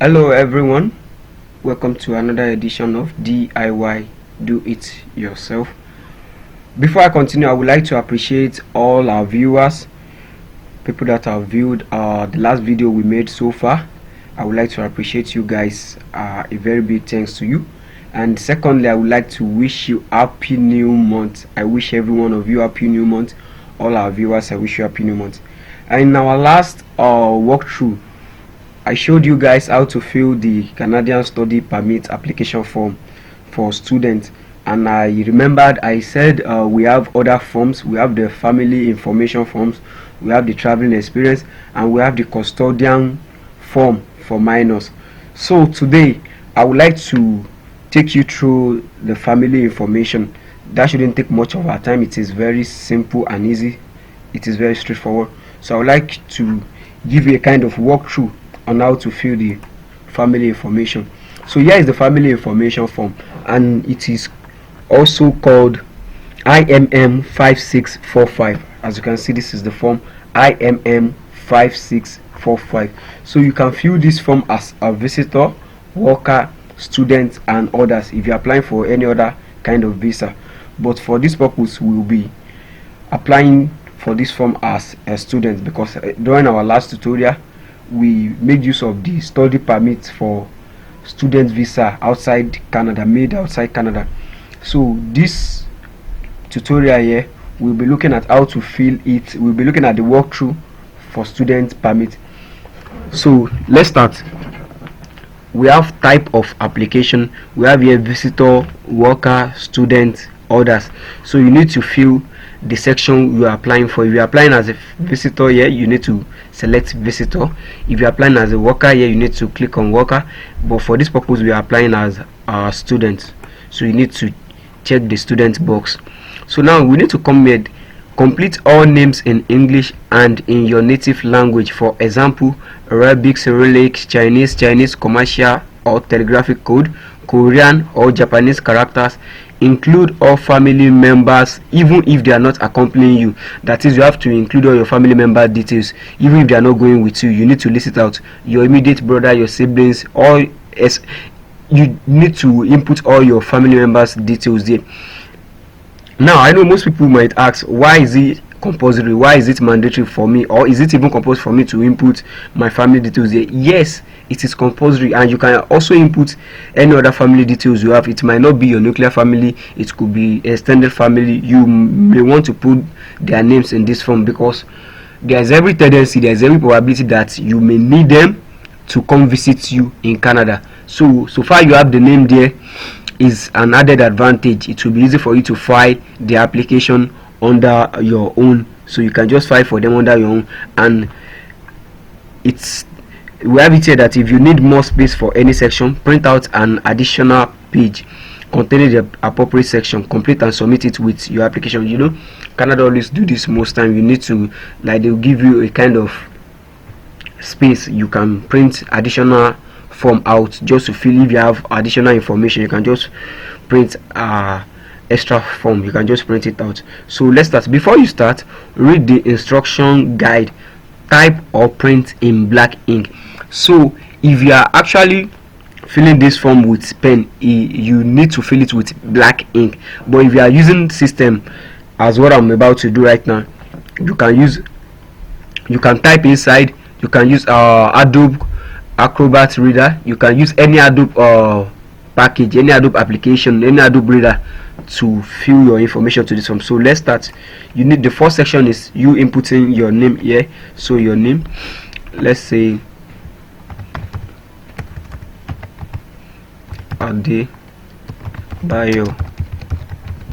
Hello everyone, welcome to another edition of DIY Do It Yourself. Before I continue, I would like to appreciate all our viewers, people that have viewed the last video we made so far. I would like to appreciate you guys, a very big thanks to you. And secondly, I would like to wish you happy new month. I wish every one of you happy new month. All our viewers, I wish you happy new month. And in our last walkthrough, I showed you guys how to fill the Canadian Study Permit application form for students, and I remembered I said we have other forms. We have the family information forms, we have the traveling experience, and we have the custodian form for minors. So today I would like to take you through the family information. That shouldn't take much of our time. It is very simple and easy. It is very straightforward. So I would like to give you a kind of walkthrough on how to fill the family information. So here is the family information form, and it is also called IMM5645. As you can see, this is the form IMM5645. So you can fill this form as a visitor, worker, student, and others if you're applying for any other kind of visa. But for this purpose, we will be applying for this form as a student, because during our last tutorial we made use of the study permit for student visa outside Canada, made outside Canada. So this tutorial here, we'll be looking at how to fill it. We'll be looking at the walkthrough for student permit. So let's start. We have type of application. We have here visitor, worker, student, others. So you need to fill the section you are applying for. If you are applying as a visitor here, you need to select visitor. If you are applying as a worker here, you need to click on worker. But for this purpose, we are applying as a student, so you need to check the student box. So now we need to complete all names in English and in your native language. For example, Arabic, Cyrillic, Chinese commercial or telegraphic code, Korean or Japanese characters. Include all family members even if they are not accompanying you. That is, you have to include all your family member details even if they are not going with you. You need to list it out. Your immediate brother, your siblings, all you need to input all your family members details there. Now I know most people might ask, why is it compulsory? Why is it mandatory for me, or is it even compulsory for me to input my family details there? Yes, it is compulsory, and you can also input any other family details you have. It might not be your nuclear family, it could be extended family. You may want to put their names in this form because there's every tendency, there's every probability that you may need them to come visit you in Canada. So far you have the name there is an added advantage. It will be easy for you to file the application under your own, so you can just file for them under your own. And we have it here that if you need more space for any section, print out an additional page containing the appropriate section, complete and submit it with your application. You know, Canada always do this most time. You need to, like, they'll give you a kind of space. You can print additional form out just to fill. If you have additional information, you can just print extra form, you can just print it out. So let's start. Before you start, read the instruction guide. Type or print in black ink. So if you are actually filling this form with pen, you need to fill it with black ink. But if you are using system as what I'm about to do right now, you can type inside. You can use Adobe Acrobat Reader. You can use any Adobe package, any Adobe application, any Adobe Reader to fill your information to this form. So let's start. You need, the first section is you inputting your name here. So your name, let's say Adebayo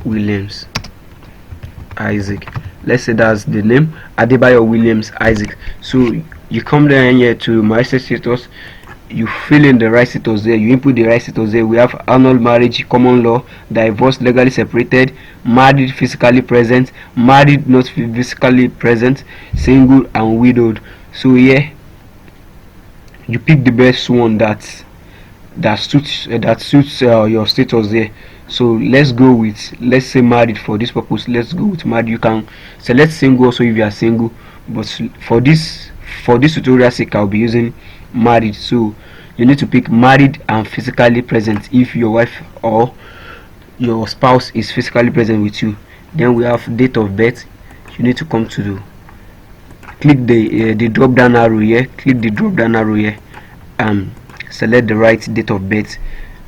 Williams Isaac. Let's say that's the name, Adebayo Williams Isaac. So you come down here to my status, you fill in the right status there, you input the right status there. We have annual marriage, common law, divorced, legally separated, married, physically present, married, not physically present, single, and widowed. So here you pick the best one that suits your status there. So let's go with, let's say married for this purpose. Let's go with married. You can select single also if you are single, but for this tutorial sake I'll be using married. So you need to pick married and physically present if your wife or your spouse is physically present with you. Then we have date of birth. You need to come to click the drop down arrow here, click the drop down arrow here and select the right date of birth.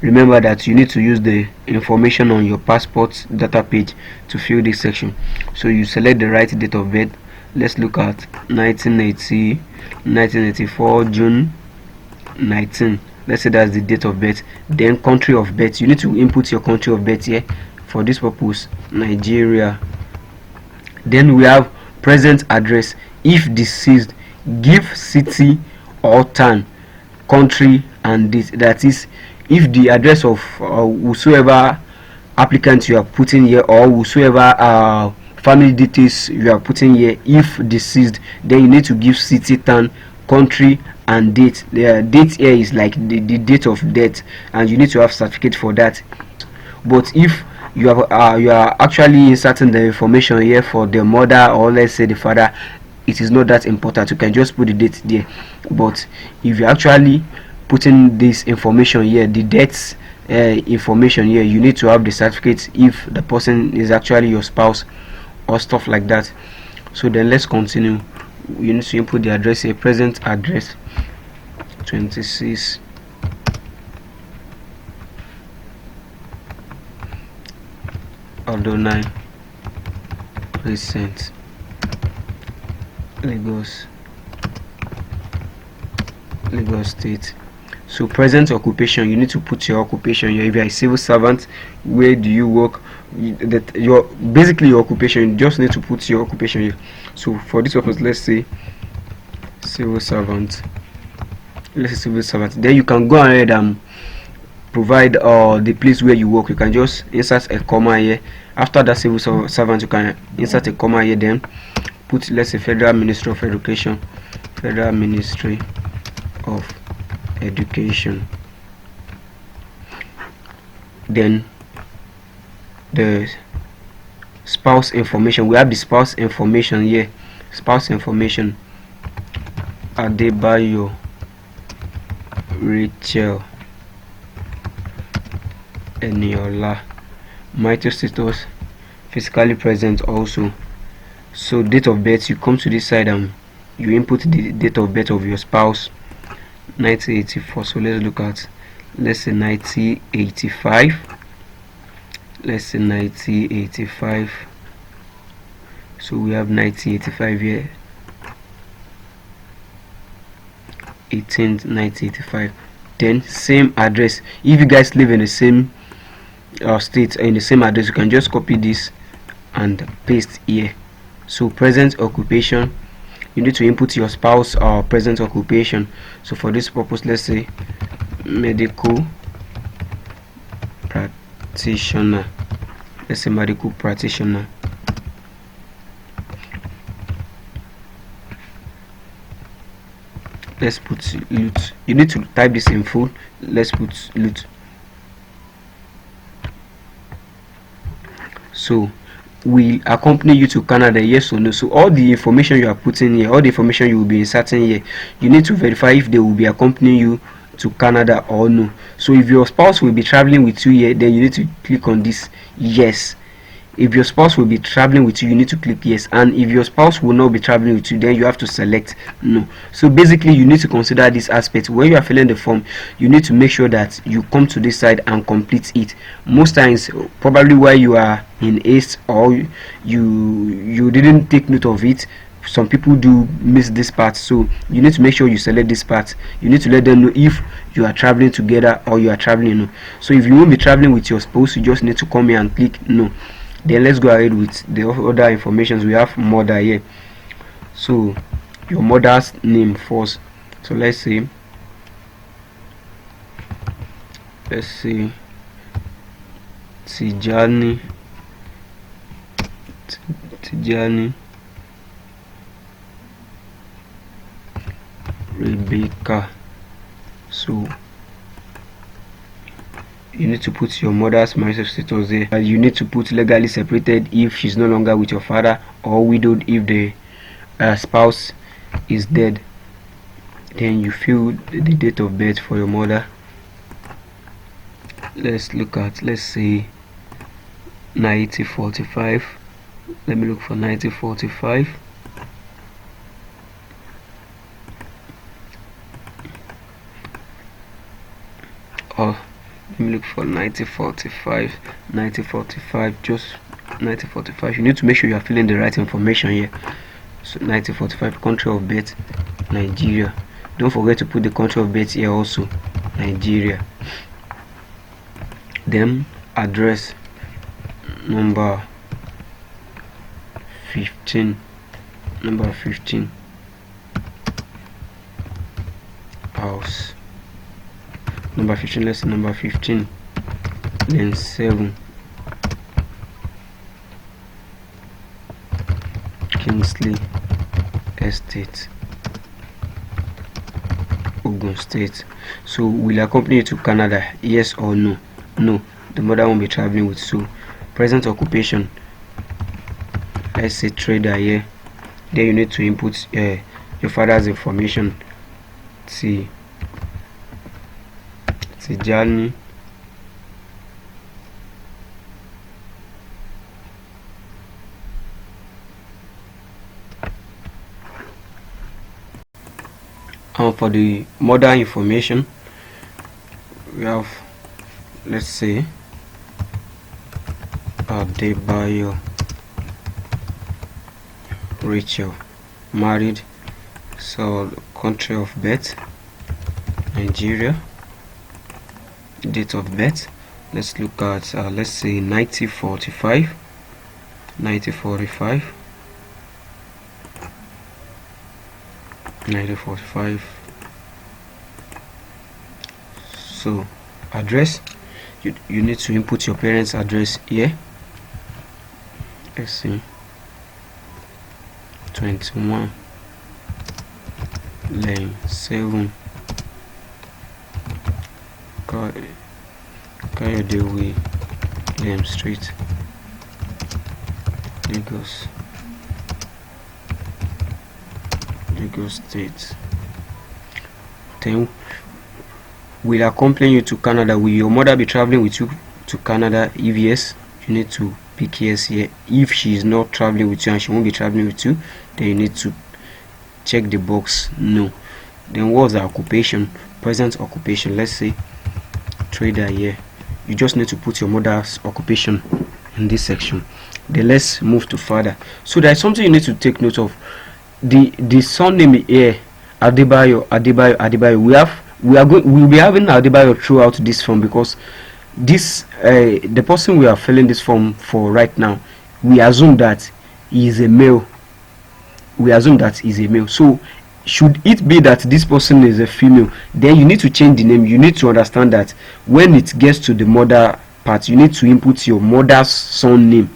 Remember that you need to use the information on your passport data page to fill this section. So you select the right date of birth. Let's look at 1984 June 19. Let's say that's the date of birth. Then country of birth, you need to input your country of birth here. For this purpose, Nigeria. Then we have present address. If deceased, give city or town, country and date. That is, if the address of whosoever applicant you are putting here, or whosoever family details you are putting here, if deceased, then you need to give city, town, country and date. The date here is like the date of death, and you need to have certificate for that. But if you are actually inserting the information here for the mother, or let's say the father, it is not that important. You can just put the date there. But if you're actually putting this information here, the dates information here, you need to have the certificate if the person is actually your spouse or stuff like that. So then let's continue. You need to input the address here, present address 26 Adonai Recent, Lagos State. So present occupation, you need to put your occupation here. If you are a civil servant, where do you work? Basically your occupation, you just need to put your occupation here. So for this purpose, let's say civil servant. Then you can go ahead and provide the place where you work. You can just insert a comma here. After that civil servant, you can insert a comma here, then put, let's say, Federal Ministry of Education. Federal Ministry of Education. Then the spouse information, we have the spouse information here. Spouse information, Adebayo Rachel Eniola. Marital status, physically present also. So date of birth, you come to this side and you input the date of birth of your spouse, 1984. So let's look at, let's say 1985. Let's say 1985. So we have 1985 here, 18th 1985. Then same address. If you guys live in the same state, in the same address, you can just copy this and paste here. So present occupation, you need to input your spouse or present occupation. So for this purpose, let's say medical practitioner. Let's say medical practitioner. Let's put Lut. You need to type this in full. Let's put Lut. So will accompany you to Canada, yes or no? So all the information you are putting here, all the information you will be inserting here, you need to verify if they will be accompanying you to Canada or no. So if your spouse will be traveling with you here, then you need to click on this yes. If your spouse will be traveling with you, you need to click yes. And if your spouse will not be traveling with you, then you have to select no. So basically you need to consider this aspect. When you are filling the form, you need to make sure that you come to this side and complete it. Most times, probably while you are in haste or you didn't take note of it, some people do miss this part. So you need to make sure you select this part. You need to let them know if you are traveling together or you are traveling no. So if you won't be traveling with your spouse, you just need to come here and click no. Then let's go ahead with the other information. We have mother here. So your mother's name first. So let's say Tijani Rebecca. So you need to put your mother's marital status there. You need to put legally separated if she's no longer with your father, or widowed if the spouse is dead. Then you fill the date of birth for your mother. Let's look at, let's say 1945. Let me look for 1945. Or let me look for 1945. 1945, just 1945. You need to make sure you are filling the right information here. So 1945, country of birth Nigeria. Don't forget to put the country of birth here also, Nigeria. Then address, number 15, house, number 15, let's say number 15. Then 7, Kingsley Estate, Ogun State. So will accompany you to Canada, yes or no? No, the mother won't be traveling with. So present occupation, let's say trader here. Then you need to input your father's information. Tijani for the mother information, we have, let's say, Adebayo Rachel, married. So country of birth Nigeria, date of birth, let's look at let's say 1945. So address, you need to input your parents' address here. Let's see, 21 Lane 7 Kayodewe Lane Street, Lagos State. Then will accompany you to Canada. Will your mother be traveling with you to Canada? If yes, you need to pick yes here. If she is not traveling with you and she won't be traveling with you, then you need to check the box no. Then what's the occupation? Present occupation, let's say trader here. You just need to put your mother's occupation in this section. Then let's move to father. So there's something you need to take note of. The surname here, Adebayo. We'll be having Adebayo throughout this form, because this the person we are filling this form for right now, we assume that he is a male. So should it be that this person is a female, then you need to change the name. You need to understand that when it gets to the mother part, you need to input your mother's surname.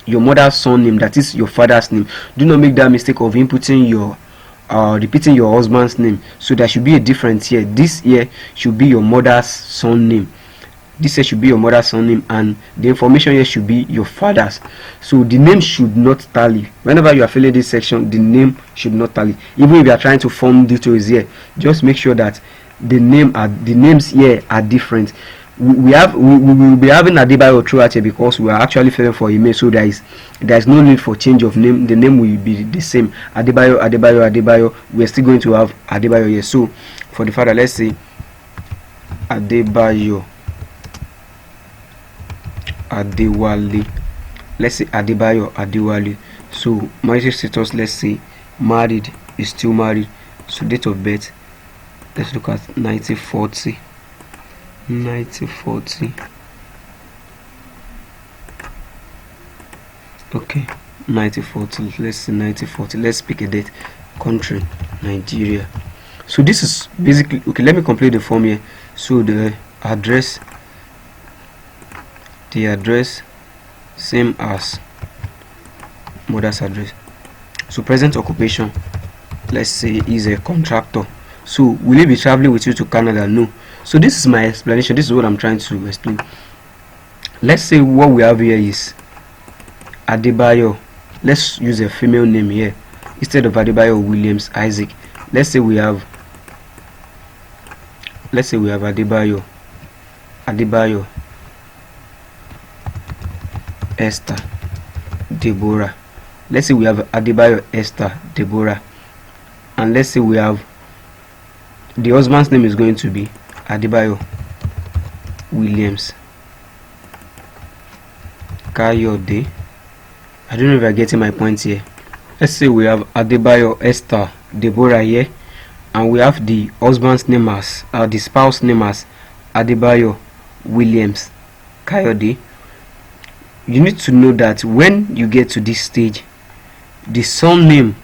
That is your father's name. Do not make that mistake of inputting your repeating your husband's name. So there should be a difference here. This here should be your mother's surname. This here should be your mother's surname, and the information here should be your father's. So the name should not tally. Whenever you are filling this section, the name should not tally. Even if you are trying to form details here, just make sure that the names here are different. We will be having Adebayo throughout here, because we are actually filling for email, so there is no need for change of name. The name will be the same. Adebayo. We are still going to have Adebayo here. So for the father, let's say Adebayo Adewale. Let's say Adebayo Adewale. So marital status, let's say married, is still married. So date of birth, let's look at 1940. Okay, 1940. Let's say 1940. Let's pick a date. Country Nigeria. So this is basically okay. Let me complete the form here. So the address same as mother's address. So present occupation, let's say is a contractor. So will he be traveling with you to Canada? No. So this is my explanation. This is what I'm trying to explain. Let's say what we have here is Adebayo. Let's use a female name here instead of Adebayo Williams Isaac. Let's say we have let's say we have Adebayo Esther Deborah. Let's say we have Adebayo Esther Deborah, and let's say we have the husband's name is going to be Adebayo Williams Kayode. I don't know if you're getting my point here. Let's say we have Adebayo Esther Deborah here, and we have the husband's name as the spouse name as Adebayo Williams Kayode. You need to know that when you get to this stage, the son name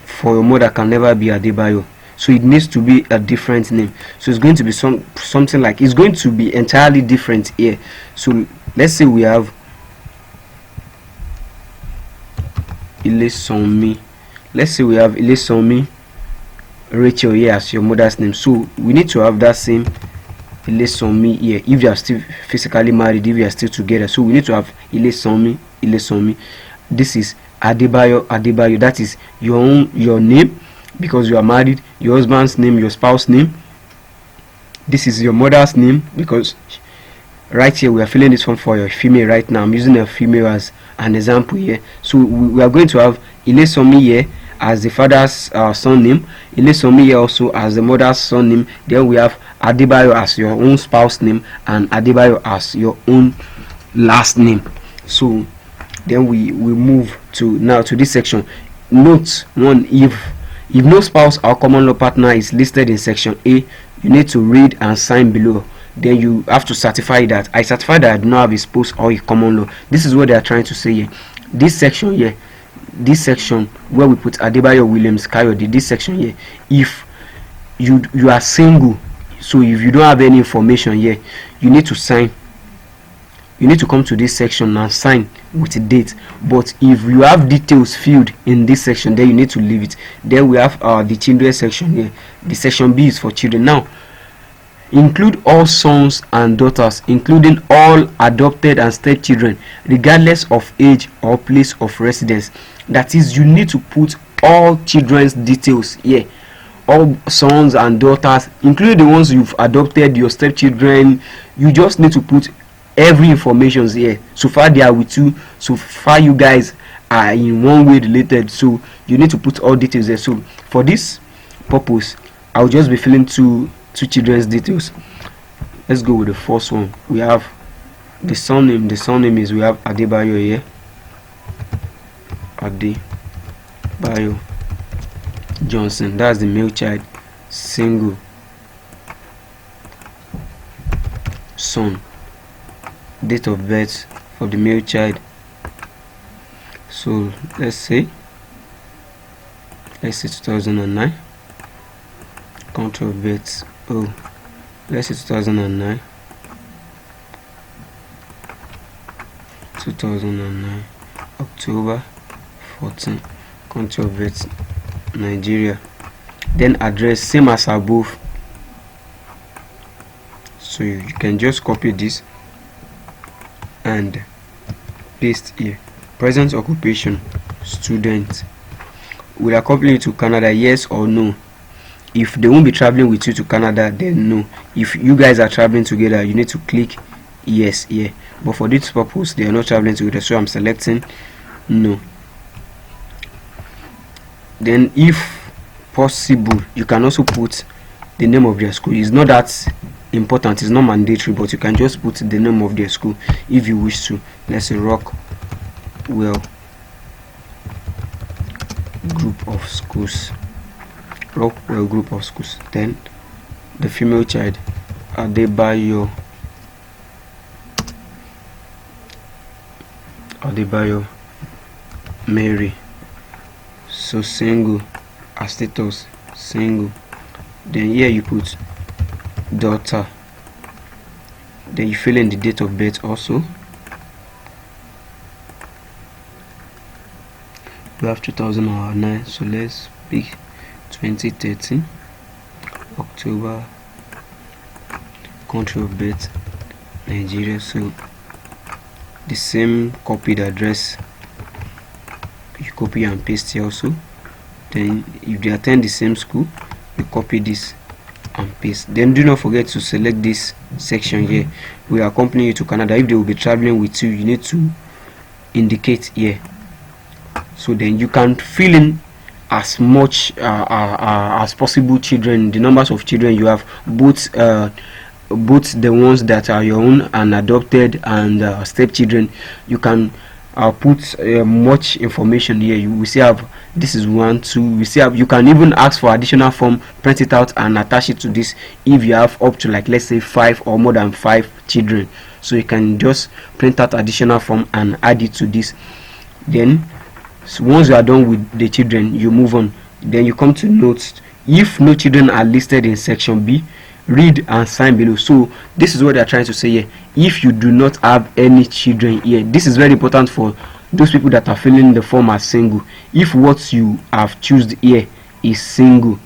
for your mother can never be Adebayo, so it needs to be a different name. So it's going to be something like, it's going to be entirely different here. So let's say we have Ilesonmi. Let's say we have Ilesonmi Rachel here as your mother's name. So we need to have that same Ilesonmi here if you are still physically married, if you are still together. So we need to have Ilesonmi. This is Adebayo. That is your name because you are married, your husband's name, your spouse's name. This is your mother's name because right here we are filling this form for your female. Right now I'm using a female as an example here. So we are going to have Ilesonmi here as the father's son name, Ilesonmi here also as the mother's son name. Then we have Adebayo as your own spouse name and Adebayo as your own last name. So then we move to this section. Note 1: if no spouse or common law partner is listed in section A, you need to read and sign below. Then you have to certify that I certify that I do not have a spouse or a common law. This is what they are trying to say here. This section here, this section where we put Adebayo Williams Kayode, this section here, if you are single, so if you don't have any information here, you need to sign. You need to come to this section and sign with a date. But if you have details filled in this section, then you need to leave it. Then we have the children section here. The section B is for children. Now include all sons and daughters, including all adopted and stepchildren, regardless of age or place of residence. That is, you need to put all children's details here, all sons and daughters, including the ones you've adopted, your stepchildren. You just need to put every information here. So far they are with you, so far you guys are in one way related, so you need to put all details there. So for this purpose, I'll just be filling two children's details. Let's go with the first one. We have the son name. The son name is, we have Adebayo here, Adebayo Johnson. That's the male child, single, son. Date of birth for the male child, so let's say 2009. Country of birth, let's say 2009. 2009 October 14. Country of birth, Nigeria. Then address, same as above. So you can just copy this and paste here. Present occupation, student. Will accompany you to Canada, yes or no? If they won't be traveling with you to Canada, then no. If you guys are traveling together, you need to click yes here. But for this purpose, they are not traveling together, so I'm selecting no. Then if possible, you can also put the name of their school. It's not that important, it's not mandatory, but you can just put the name of their school if you wish to. Let's say Rockwell Group of Schools. Rockwell Group of Schools. Then the female child, Adebayo Mary. So single, as status single. Then here you put daughter. Then you fill in the date of birth also. We have 2009, so let's pick 2013 October. Country of birth, Nigeria. So the same copied address you copy and paste here also. Then if they attend the same school, you copy this and paste. Then do not forget to select this section here. We are accompanying you to Canada. If they will be traveling with you, you need to indicate here. So then you can fill in as much as possible children, the numbers of children you have, both the ones that are your own and adopted and stepchildren. You can put much information here. You will see have this is 1, 2. We see have, you can even ask for additional form, print it out and attach it to this if you have up to, like, let's say 5 or more than 5 children. So you can just print out additional form and add it to this. Then so once you are done with the children, you move on. Then you come to notes. If no children are listed in section B, read and sign below. So this is what they are trying to say here. If you do not have any children here, this is very important for those people that are filling the form as single. If what you have chosen here is single,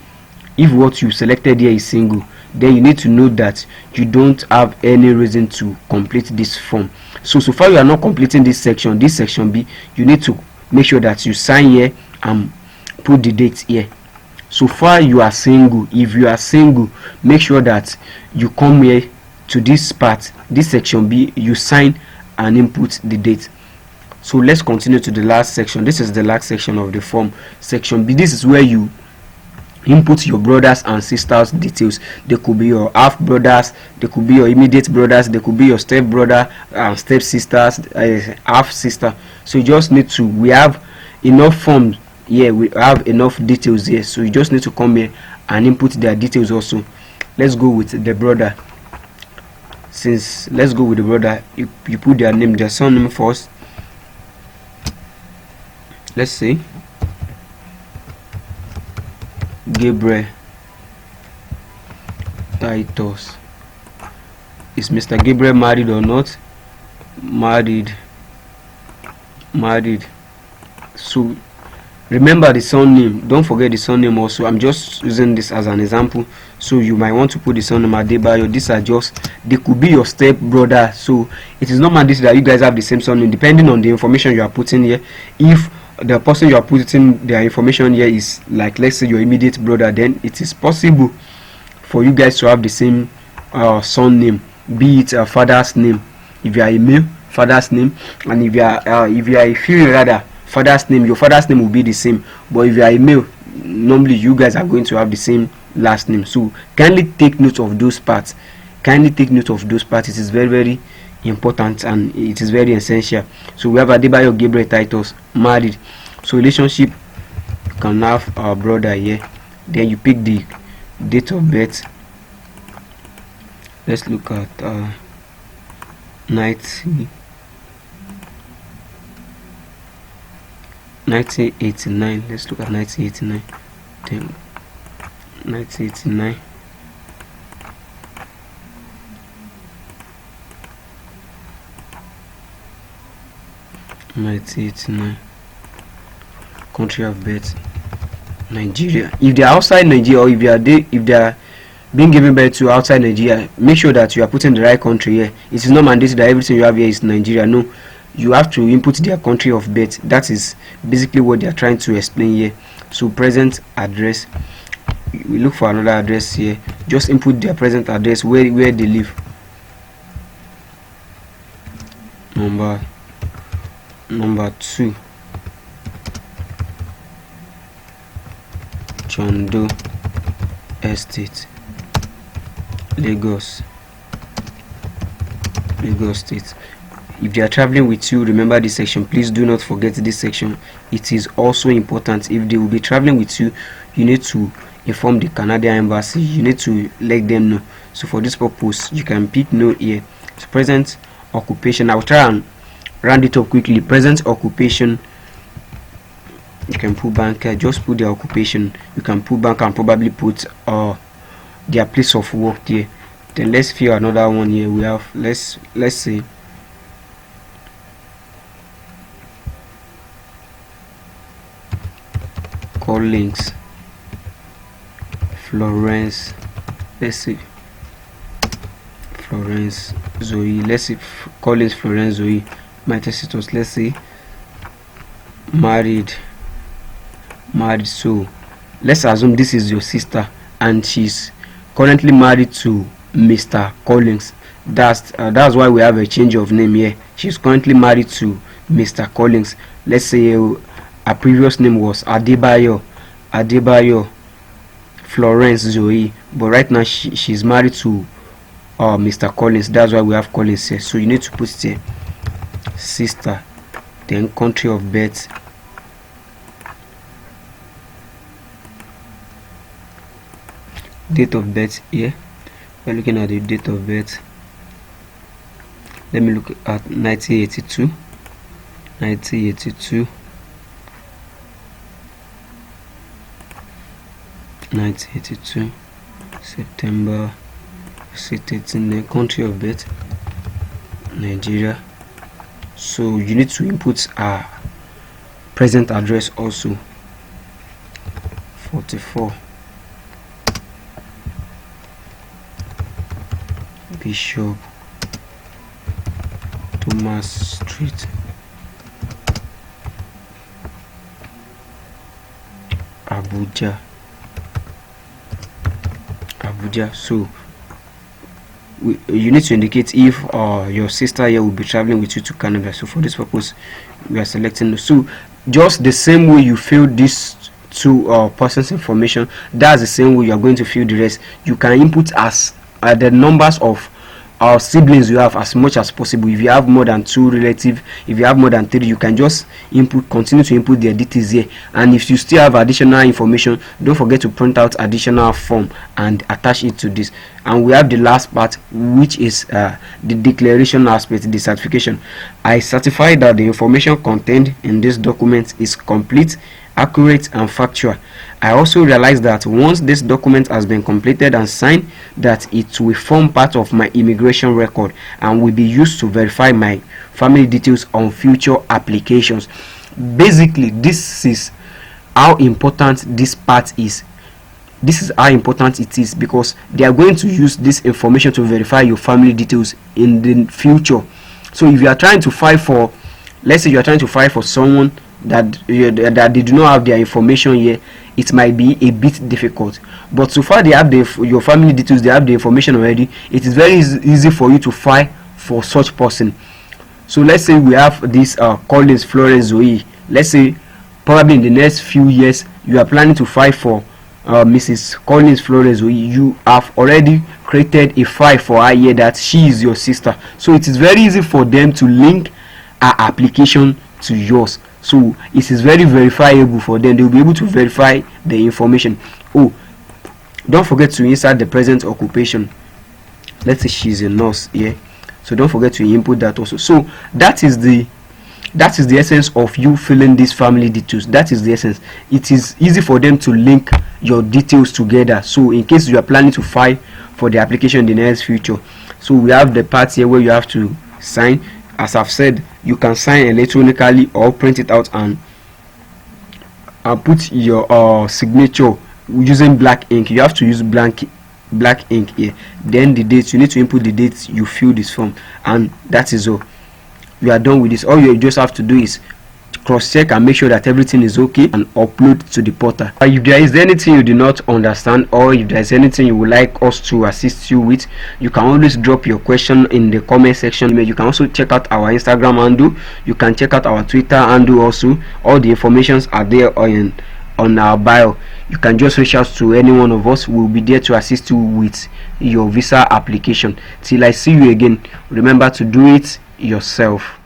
if what you selected here is single, then you need to know that you don't have any reason to complete this form. So far you are not completing this section B, you need to make sure that you sign here and put the date here. So far you are single. If you are single, make sure that you come here to this part, this section B, you sign and input the date. So let's continue to the last section. This is the last section of the form, section B. This is where you input your brothers and sisters details. They could be your half brothers, they could be your immediate brothers, they could be your step brother and step sisters, half sister. So you just need to, we have enough forms here, we have enough details here, so you just need to come here and input their details also. Let's go with the brother. Let's go with the brother. You put their name, their surname first. Let's say Gabriel Titus. Is Mr. Gabriel married or not? Married. So remember the surname, don't forget the surname also. I'm just using this as an example, so you might want to put the surname Adebayo. These are just, they could be your step brother, so it is not mandatory that you guys have the same surname, depending on the information you are putting here. If the person you are putting their information here is, like, let's say your immediate brother, then it is possible for you guys to have the same surname, be it a father's name. If you are a male, father's name, and if you are a female, rather, father's name, your father's name will be the same. But if you are a male, normally you guys are going to have the same last name. So kindly take note of those parts. It is very, very important and it is very essential. So we have Adebayo Gabriel Titus, married. So relationship, you can have our brother here. Then you pick the date of birth. Let's look at 1989. Let's look at 1989. Then 1989. Country of birth, Nigeria. If they are outside Nigeria, or if they are being given birth to outside Nigeria, make sure that you are putting the right country here. It is not mandatory that everything you have here is Nigeria. No, you have to input their country of birth. That is basically what they are trying to explain here. So present address, we look for another address here. Just input their present address, where they live. Number 2, Chondo Estate, Lagos State. If they are traveling with you, remember this section. Please do not forget this section. It is also important. If they will be traveling with you, you need to inform the Canadian embassy. You need to let them know. So for this purpose, you can pick no here. So present occupation, I'll try and round it up quickly. Present occupation, you can put banker, just put their occupation. You can put bank and probably put their place of work there. Then let's fill another one here. We have, let's say call links Florence. Let's see Florence Zoe. Let's see Collins Florence Zoe. My status, let's say married. So let's assume this is your sister and she's currently married to Mr. Collins. That's why we have a change of name here. She's currently married to Mr. Collins. Let's say her previous name was Adebayo Florence Zoe, but right now she's married to Mr. Collins. That's why we have Collins here. So you need to put it here, sister, then country of birth, date of birth here. We're looking at the date of birth. Let me look at 1982 September 13. The country of birth, Nigeria. So you need to input our present address also, 44 Bishop Thomas Street, Abuja. So you need to indicate if your sister here will be traveling with you to Canada. So for this purpose, we are selecting. So just the same way you fill this two persons information, that's the same way you are going to fill the rest. You can input as the numbers of siblings you have as much as possible. If you have more than 2 relatives, if you have more than 3, you can just continue to input their details here. And if you still have additional information, don't forget to print out additional form and attach it to this. And we have the last part, which is the declaration aspect, the certification. I certify that the information contained in this document is complete, accurate and factual. I also realize that once this document has been completed and signed, that it will form part of my immigration record and will be used to verify my family details on future applications. Basically, this is how important this part is. This is how important it is, because they are going to use this information to verify your family details in the future. So if you are trying to file for, let's say you are trying to file for someone that they do not have their information here, it might be a bit difficult. But so far they have your family details, they have the information already. It is very easy for you to file for such person. So let's say we have this Collins Florence Zoe. Let's say probably in the next few years you are planning to file for Mrs. Collins Florence Zoe. You have already created a file for her here that she is your sister. So it is very easy for them to link her application to yours. So it is very verifiable for them. They will be able to verify the information. Oh, don't forget to insert the present occupation. Let's say she's a nurse here. So don't forget to input that also. So that is the essence of you filling these family details. That is the essence. It is easy for them to link your details together. So in case you are planning to file for the application in the next future, so we have the part here where you have to sign. As I've said, you can sign electronically or print it out and put your signature using black ink. You have to use black ink here. Then the dates, you need to input the dates you fill this form, and that is all. You are done with this. All you just have to do is cross check and make sure that everything is okay and upload to the portal. If there is anything you do not understand, or if there is anything you would like us to assist you with, you can always drop your question in the comment section. You can also check out our Instagram handle, you can check out our Twitter handle also. All the informations are there on our bio. You can just reach out to any one of us. We'll be there to assist you with your visa application. Till I see you again, remember to do it yourself.